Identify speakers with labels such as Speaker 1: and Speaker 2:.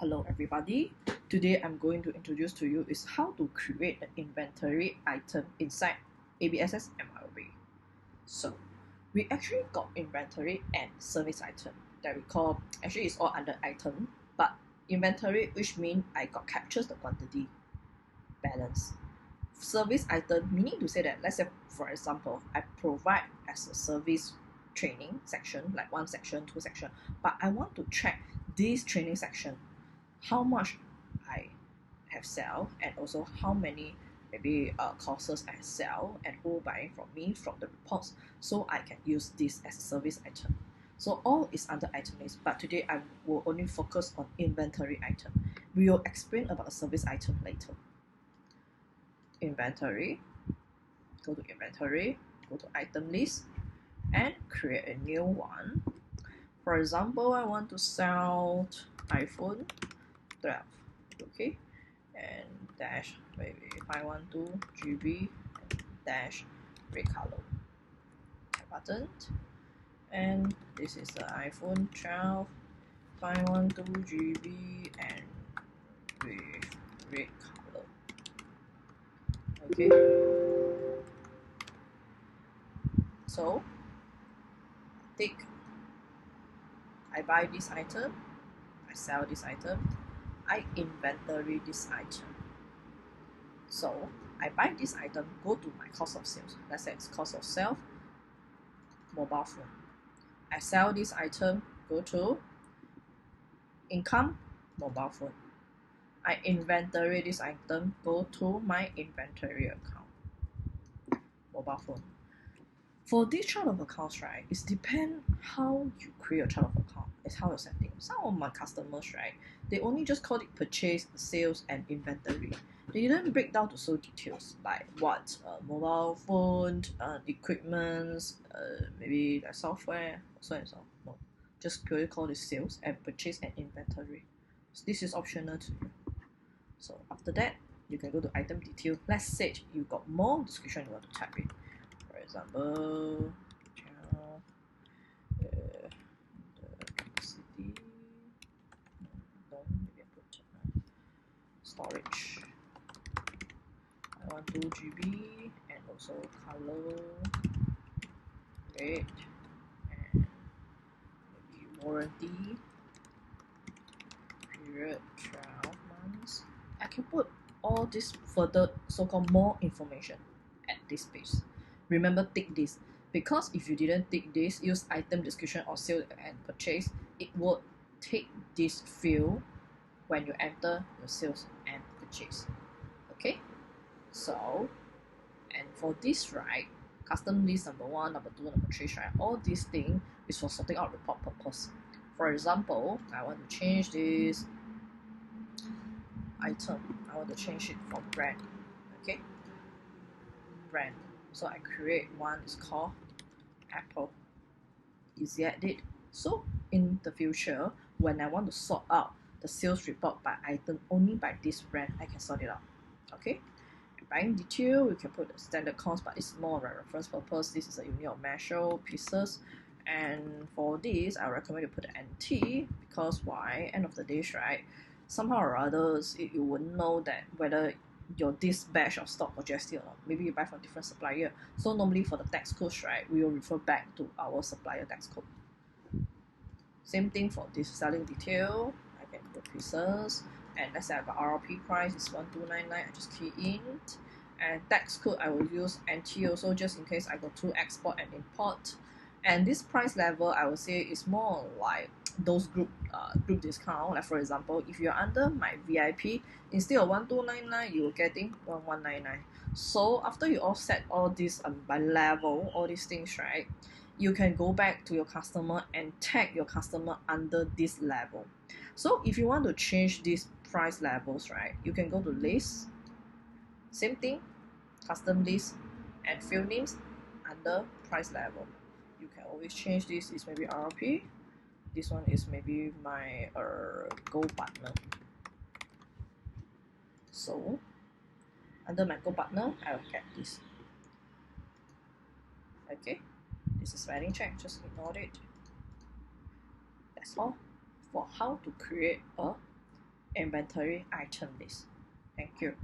Speaker 1: Hello everybody, today I'm going to introduce to you is how to create an inventory item inside ABSS MYOB. So we actually got inventory and service item that we call, actually it's all under item, but inventory which means I got captures the quantity balance. Service item meaning to say that, let's say for example, I provide as a service training section, like 1 section, 2 section, but I want to track this training section, how much I have sell, and also how many maybe courses I sell and who buying from me from the reports, so I can use this as a service item. So all is under item list, but today I will only focus on inventory item. We will explain about the service item later. Inventory, go to inventory, go to item list and create a new one. For example, I want to sell iPhone 12, okay, and dash maybe 512 GB and dash red color button, and this is the iPhone 12 512 GB and with red color. Okay, so I buy this item, I sell this item, I inventory this item. So I buy this item, go to my cost of sales. Let's say it's cost of sale, mobile phone. I sell this item, go to income, mobile phone. I inventory this item, go to my inventory account, mobile phone. For this chart of accounts, right, it depends how you create a chart of account. It's how you setting. Some of my customers, right, they only just call it purchase, sales, and inventory. They didn't break down to so details like what mobile phone, equipment, maybe the software, so and so. No, just purely call it sales and purchase and inventory. So this is optional to you. So after that, you can go to item detail. Let's say you got more description you want to type in. For example, the capacity, maybe I put storage. I want 2 GB and also color, red, and maybe warranty period 12 months. I can put all this further so-called more information at this page. Remember, tick this, because if you didn't tick this, use item description or sale and purchase, it will take this field when you enter your sales and purchase. Okay, so and for this, right, custom list number 1, number 2, number 3, right, all these things is for sorting out report purpose. For example, I want to change this item, I want to change it from brand. Okay, brand. So I create one, is called Apple. Easy edit. So in the future, when I want to sort out the sales report by item only by this brand, I can sort it out. Okay, buying detail, we can put the standard cost, but it's more of a reference purpose. This is a unit of measure pieces, and for this I recommend you put the NT, because why? End of the day, right, somehow or others you will know that whether your this batch of stock or GST or not. Maybe you buy from different supplier, so normally for the tax codes, right, we will refer back to our supplier tax code. Same thing for this selling detail, I can put pieces, and let's say I got RRP price is 1299, I just key in, and tax code I will use NT also, just in case I got 2 export and import. And this price level I would say is more like those group discount. Like for example, if you're under my VIP, instead of 1299 you're getting 1199. So after you offset all this by level, all these things, right, you can go back to your customer and tag your customer under this level. So if you want to change these price levels, right, you can go to list, same thing, custom list, and field names under price level. You can always change this. Is maybe RRP, this one is maybe my Gold partner. So under my Gold partner, I will get this. Okay, this is spelling check, just ignore it. That's all for how to create a inventory item list. Thank you.